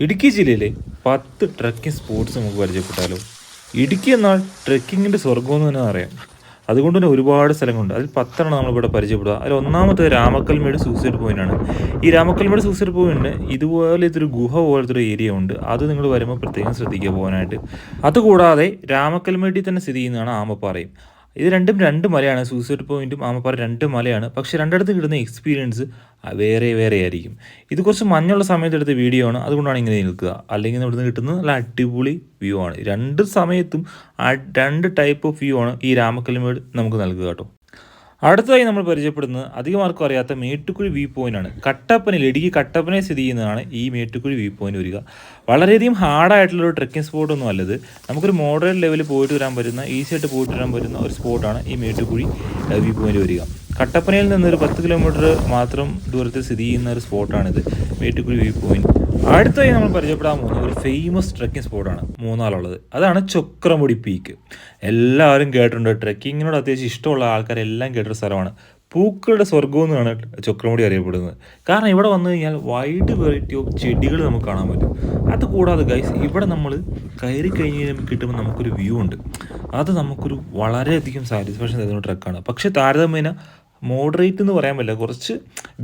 ഇടുക്കി ജില്ലയിലെ 10 trekking sports നമുക്ക് പരിചയപ്പെട്ടാലോ. ഇടുക്കി എന്നാൽ ട്രക്കിങ്ങിൻ്റെ സ്വർഗമെന്ന് തന്നെ അറിയാം. അതുകൊണ്ട് തന്നെ ഒരുപാട് സ്ഥലങ്ങളുണ്ട്. അതിൽ 10 നമ്മളിവിടെ പരിചയപ്പെടുക. അതിൽ ഒന്നാമത്തെ രാമക്കൽമേട് സൂസൈഡ് പോയിൻ്റാണ്. ഈ രാമക്കൽമേട് സൂസൈഡ് പോയിൻ്റ് ഇതുപോലെ ഇതൊരു ഗുഹ പോലത്തെ ഒരു ഏരിയ ഉണ്ട്. അത് നിങ്ങൾ വരുമ്പോൾ പ്രത്യേകം ശ്രദ്ധിക്കുക പോകാനായിട്ട്. അതുകൂടാതെ രാമക്കൽമേട്ടിൽ തന്നെ സ്ഥിതി ചെയ്യുന്നതാണ് ആമപ്പാറയും. ഇത് രണ്ടും രണ്ട് മലയാണ്. സൂസൈഡ് പോയിന്റും ആമപ്പാറ രണ്ട് മലയാണ്. പക്ഷേ രണ്ടിടത്ത് കിട്ടുന്ന എക്സ്പീരിയൻസ് വേറെ വേറെ ആയിരിക്കും. ഇത് കുറച്ച് മഞ്ഞുള്ള സമയത്ത് എടുത്ത വീഡിയോ ആണ്, അതുകൊണ്ടാണ് ഇങ്ങനെ നിൽക്കുക. അല്ലെങ്കിൽ ഇവിടുന്ന് കിട്ടുന്നത് നല്ല അടിപൊളി വ്യൂ ആണ്. രണ്ട് സമയത്തും രണ്ട് ടൈപ്പ് ഓഫ് വ്യൂ ആണ് ഈ രാമക്കൽമേട് നമുക്ക് നൽകുക കേട്ടോ. അടുത്തതായി നമ്മൾ പരിചയപ്പെടുന്നത് അധികം ആർക്കും അറിയാത്ത മേട്ടുക്കുഴി വ്യൂ പോയിന്റ് ആണ്. കട്ടപ്പനയിൽ ഇടുക്കി കട്ടപ്പനയിൽ സ്ഥിതി ചെയ്യുന്നതാണ് ഈ മേട്ടുക്കുഴി വ്യൂ പോയിന്റ് വരിക. വളരെയധികം ഹാർഡായിട്ടുള്ളൊരു ട്രെക്കിംഗ് സ്പോട്ടൊന്നും അല്ലത്. നമുക്കൊരു മോഡറേറ്റ് ലെവലിൽ പോയിട്ട് വരാൻ പറ്റുന്ന, ഈസി ആയിട്ട് പോയിട്ട് വരാൻ പറ്റുന്ന ഒരു സ്പോട്ടാണ് ഈ മേട്ടുക്കുഴി വ്യൂ പോയിന്റ് വരിക. കട്ടപ്പനയിൽ നിന്നൊരു 10 കിലോമീറ്റർ മാത്രം ദൂരത്തിൽ സ്ഥിതി ചെയ്യുന്ന ഒരു സ്പോട്ടാണിത്, മേട്ടുക്കുഴി വ്യൂ പോയിന്റ്. അടുത്തായി നമ്മൾ പരിചയപ്പെടാൻ പോകുന്ന ഒരു ഫേമസ് ട്രെക്കിംഗ് സ്പോട്ടാണ് മൂന്നാളുള്ളത്. അതാണ് ചൊക്രമുടി പീക്ക്. എല്ലാവരും കേട്ടിട്ടുണ്ട്. ട്രെക്കിങ്ങിനോട് അത്യാവശ്യം ഇഷ്ടമുള്ള ആൾക്കാരെല്ലാം കേട്ടൊരു സ്ഥലമാണ്. പൂക്കളുടെ സ്വർഗം എന്നാണ് ചൊക്രമുടി അറിയപ്പെടുന്നത്. കാരണം ഇവിടെ വന്നു കഴിഞ്ഞാൽ വൈഡ് വെറൈറ്റി ഓഫ് ചെടികൾ നമുക്ക് കാണാൻ പറ്റും. അതുകൂടാതെ ഗൈസ്, ഇവിടെ നമ്മൾ കയറി കഴിഞ്ഞ് കിട്ടുമ്പോൾ നമുക്കൊരു വ്യൂ ഉണ്ട്. അത് നമുക്കൊരു വളരെയധികം സാറ്റിസ്ഫാക്ഷൻ തരുന്ന ട്രക്കാണ്. പക്ഷേ താരതമ്യേന മോഡറേറ്റ് എന്ന് പറയാൻ പറ്റില്ല, കുറച്ച്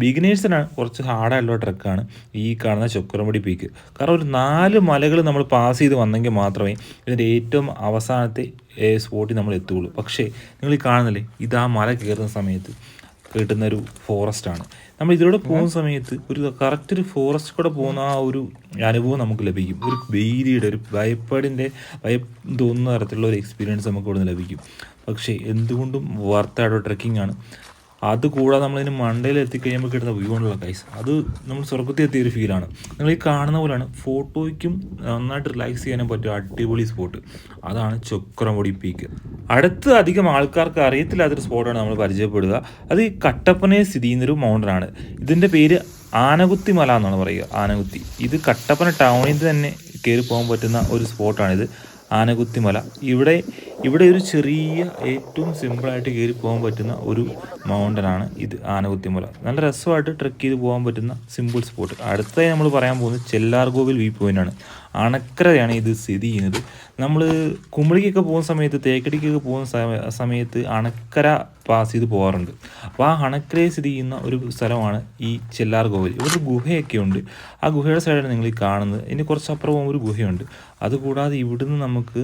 ബിഗിനേഴ്സിനാണ് കുറച്ച് ഹാർഡായിട്ടുള്ള ട്രക്കാണ് ഈ കാണുന്ന ചൊക്രമുടി പീക്ക്. കാരണം ഒരു 4 മലകൾ നമ്മൾ പാസ് ചെയ്ത് വന്നെങ്കിൽ മാത്രമേ ഇതിൻ്റെ ഏറ്റവും അവസാനത്തെ സ്പോട്ടിൽ നമ്മൾ എത്തുകയുള്ളൂ. പക്ഷേ നിങ്ങൾ ഈ കാണുന്നില്ലേ, ഇത് ആ മല കയറുന്ന സമയത്ത് കിട്ടുന്നൊരു ഫോറസ്റ്റാണ്. നമ്മൾ ഇതിലൂടെ പോകുന്ന സമയത്ത് ഒരു കറക്റ്റ് ഒരു ഫോറസ്റ്റ് കൂടെ പോകുന്ന ആ ഒരു അനുഭവം നമുക്ക് ലഭിക്കും. ഒരു ഭീതിയുടെ, ഒരു ഭയം തോന്നുന്ന തരത്തിലുള്ള ഒരു എക്സ്പീരിയൻസ് നമുക്ക് ഇവിടെ നിന്ന് ലഭിക്കും. പക്ഷേ എന്തുകൊണ്ടും വർത്തായിട്ടുള്ള ട്രെക്കിംഗ് ആണ്. അതുകൂടാതെ നമ്മളിതിന് മണ്ടയിൽ എത്തിക്കഴിയുമ്പോൾ കിട്ടുന്ന വ്യൂ ഉണ്ടല്ലോ ഗൈസ്, അത് നമ്മൾ സ്വർഗത്തിൽ എത്തിയ ഒരു ഫീലാണ്. നിങ്ങൾ ഈ കാണുന്ന പോലെയാണ്. ഫോട്ടോയ്ക്കും നന്നായിട്ട് റിലാക്സ് ചെയ്യാനും പറ്റിയ അടിപൊളി സ്പോട്ട്. അതാണ് ചൊക്രമുടി പീക്ക്. അടുത്ത് അധികം ആൾക്കാർക്ക് അറിയത്തില്ലാത്തൊരു സ്പോട്ടാണ് നമ്മൾ പരിചയപ്പെടുക. അത് ഈ കട്ടപ്പനയിൽ സ്ഥിതി ചെയ്യുന്നൊരു മൗണ്ടനാണ്. ഇതിൻ്റെ പേര് ആനകുത്തി മല എന്നാണ് പറയുക. ആനകുത്തി. ഇത് കട്ടപ്പന ടൗണിൽ തന്നെ കയറി പോകാൻ പറ്റുന്ന ഒരു സ്പോട്ടാണിത്, ആനകുത്തി മല. ഇവിടെ ഒരു ചെറിയ ഏറ്റവും സിമ്പിളായിട്ട് കയറി പോകാൻ പറ്റുന്ന ഒരു മൗണ്ടനാണ് ഇത്, ആനകുത്തി മല. നല്ല രസമായിട്ട് ട്രെക്ക് ചെയ്ത് പോകാൻ പറ്റുന്ന സിമ്പിൾ സ്പോട്ട്. അടുത്തായി നമ്മൾ പറയാൻ പോകുന്നത് ചെല്ലാർകോവിൽ വ്യൂ പോയിൻ്റാണ്. അണക്കരയാണ് ഇത് സ്ഥിതി ചെയ്യുന്നത്. നമ്മൾ കുമളിക്കൊക്കെ പോകുന്ന സമയത്ത്, തേക്കടിക്കൊക്കെ പോകുന്ന സമയത്ത് അണക്കര പാസ് ചെയ്ത് പോകാറുണ്ട്. അപ്പോൾ ആ അണക്കരയിൽ സ്ഥിതി ചെയ്യുന്ന ഒരു സ്ഥലമാണ് ഈ ചെല്ലാർകോവിൽ. ഇവിടെ ഒരു ഗുഹയൊക്കെ ഉണ്ട്. ആ ഗുഹയുടെ സൈഡാണ് നിങ്ങൾ ഈ കാണുന്നത്. ഇനി കുറച്ചപ്പുറം പോകുമ്പോൾ ഒരു ഗുഹയുണ്ട്. അതുകൂടാതെ ഇവിടുന്ന് നമുക്ക്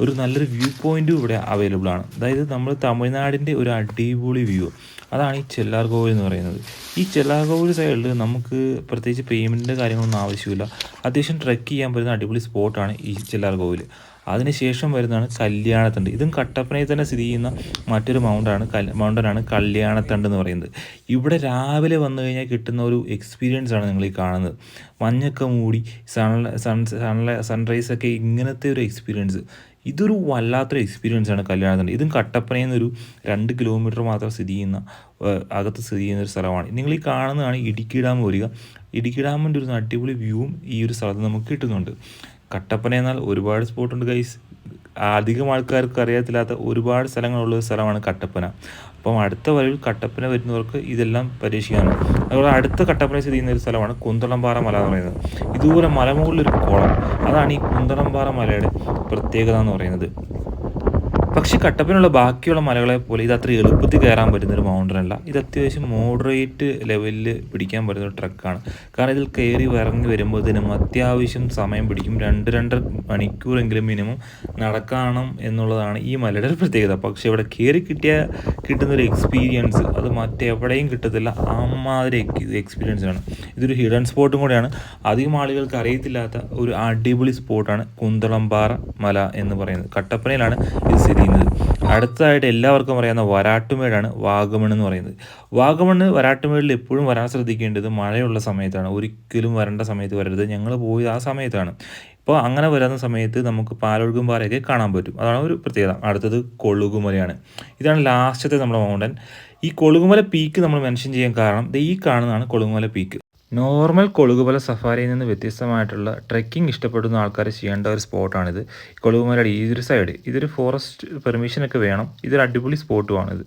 ഒരു നല്ലൊരു വ്യൂ പോയിൻറ്റും ഇവിടെ അവൈലബിൾ ആണ്. അതായത് നമ്മൾ തമിഴ്നാടിൻ്റെ ഒരു അടിപൊളി വ്യൂ, അതാണ് ഈ ചെല്ലാർകോവിൽ എന്ന് പറയുന്നത്. ഈ ചെല്ലാർകോവിൽ സൈഡിൽ നമുക്ക് പ്രത്യേകിച്ച് പേയ്മെൻറ്റിൻ്റെ കാര്യങ്ങളൊന്നും ആവശ്യമില്ല. അത്യാവശ്യം ട്രെക്ക് ചെയ്യാൻ പറ്റുന്ന അടിപൊളി സ്പോട്ടാണ് ഈ ചെല്ലാർകോവിൽ. അതിനുശേഷം വരുന്നതാണ് കല്യാണത്തണ്ട്. ഇതും കട്ടപ്പനയിൽ തന്നെ സ്ഥിതി ചെയ്യുന്ന മറ്റൊരു മൗണ്ടനാണ് കല്യാണത്തണ്ട് എന്ന് പറയുന്നത്. ഇവിടെ രാവിലെ വന്നു കഴിഞ്ഞാൽ കിട്ടുന്ന ഒരു എക്സ്പീരിയൻസ് ആണ് നിങ്ങൾ ഈ കാണുന്നത്. മഞ്ഞൊക്കെ മൂടി സൺറൈസൊക്കെ, ഇങ്ങനത്തെ ഒരു എക്സ്പീരിയൻസ്. ഇതൊരു വല്ലാത്തൊരു എക്സ്പീരിയൻസ് ആണ് കല്യാണത്തണ്ട്. ഇതും കട്ടപ്പനയിൽ നിന്നൊരു 2 കിലോമീറ്റർ മാത്രം അകത്ത് സ്ഥിതി ചെയ്യുന്ന ഒരു സ്ഥലമാണ്. നിങ്ങൾ ഈ കാണുന്നതാണ് ഇടുക്കി ഡാം വരിക. ഇടുക്കി ഡാമിൻ്റെ ഒരു അടിപൊളി വ്യൂവും ഈ ഒരു സ്ഥലത്ത് നമുക്ക് കിട്ടുന്നുണ്ട്. കട്ടപ്പന എന്നാൽ ഒരുപാട് സ്പോട്ടുണ്ട് ഗൈസ്. അധികം ആൾക്കാർക്ക് അറിയത്തില്ലാത്ത ഒരുപാട് സ്ഥലങ്ങളുള്ള സ്ഥലമാണ് കട്ടപ്പന. അപ്പം അടുത്ത വരവിൽ കട്ടപ്പന വരുന്നവർക്ക് ഇതെല്ലാം പരീക്ഷിക്കാനാണ്. അതുപോലെ അടുത്ത കട്ടപ്പന സ്ഥിതി ചെയ്യുന്ന ഒരു സ്ഥലമാണ് കുന്തളംപാറ മല എന്ന് പറയുന്നത്. ഇതുപോലെ മലമുകളിലൊരു കുളം, അതാണ് ഈ കുന്തളംപാറ മലയുടെ പ്രത്യേകത എന്ന് പറയുന്നത്. പക്ഷേ കട്ടപ്പനയുള്ള ബാക്കിയുള്ള മലകളെ പോലെ ഇത് അത്ര എളുപ്പത്തിൽ കയറാൻ പറ്റുന്നൊരു മൗണ്ടനല്ല. ഇത് അത്യാവശ്യം മോഡറേറ്റ് ലെവലിൽ പിടിക്കാൻ പറ്റുന്ന ഒരു ട്രക്കാണ്. കാരണം ഇതിൽ കയറി ഇറങ്ങി വരുമ്പോഴത്തേനും അത്യാവശ്യം സമയം പിടിക്കും. 2-2.5 മണിക്കൂറെങ്കിലും മിനിമം നടക്കണം എന്നുള്ളതാണ് ഈ മലയുടെ ഒരു പ്രത്യേകത. പക്ഷേ ഇവിടെ കയറി കിട്ടുന്നൊരു എക്സ്പീരിയൻസ് അത് മറ്റെവിടെയും കിട്ടത്തില്ല. അമ്മാതിരി എക്സ്പീരിയൻസ് ആണ്. ഇതൊരു ഹിഡൻ സ്പോട്ടും കൂടെയാണ്. അധികം ആളുകൾക്ക് അറിയത്തില്ലാത്ത ഒരു അടിപൊളി സ്പോട്ടാണ് കുന്തളംപാറ മല എന്ന് പറയുന്നത്. കട്ടപ്പനയിലാണ് ഇത് സ്ഥിതി ചെയ്യുന്നത്. അടുത്തതായിട്ട് എല്ലാവർക്കും അറിയാവുന്ന വരാട്ടുമേടാണ് വാഗമൺ എന്ന് പറയുന്നത്. വരാട്ടുമേടിൽ എപ്പോഴും വരാൻ ശ്രദ്ധിക്കേണ്ടത് മഴയുള്ള സമയത്താണ്. ഒരിക്കലും വരേണ്ട സമയത്ത് വരരുത്. ഞങ്ങൾ പോയത് ആ സമയത്താണ്. ഇപ്പോൾ അങ്ങനെ വരുന്ന സമയത്ത് നമുക്ക് പാലൊഴുകും പാറയൊക്കെ കാണാൻ പറ്റും. അതാണ് ഒരു പ്രത്യേകത. അടുത്തത് കൊളുകുമലയാണ്. ഇതാണ് ലാസ്റ്റത്തെ നമ്മുടെ മൗണ്ടൻ. ഈ കൊളുകുമല പീക്ക് നമ്മൾ മെൻഷൻ ചെയ്യാൻ കാരണം ഈ കാണുന്നതാണ് കൊളുകുമല പീക്ക്. നോർമൽ കൊളുകുമല സഫാരിയിൽ നിന്ന് വ്യത്യസ്തമായിട്ടുള്ള ട്രെക്കിംഗ് ഇഷ്ടപ്പെടുന്ന ആൾക്കാർ ചെയ്യേണ്ട ഒരു സ്പോട്ടാണിത്. കൊളുകുമലയുടെ ഈ ഒരു സൈഡ് ഇതൊരു ഫോറസ്റ്റ് പെർമിഷനൊക്കെ വേണം. ഇതൊരു അടിപൊളി സ്പോട്ടുമാണിത്.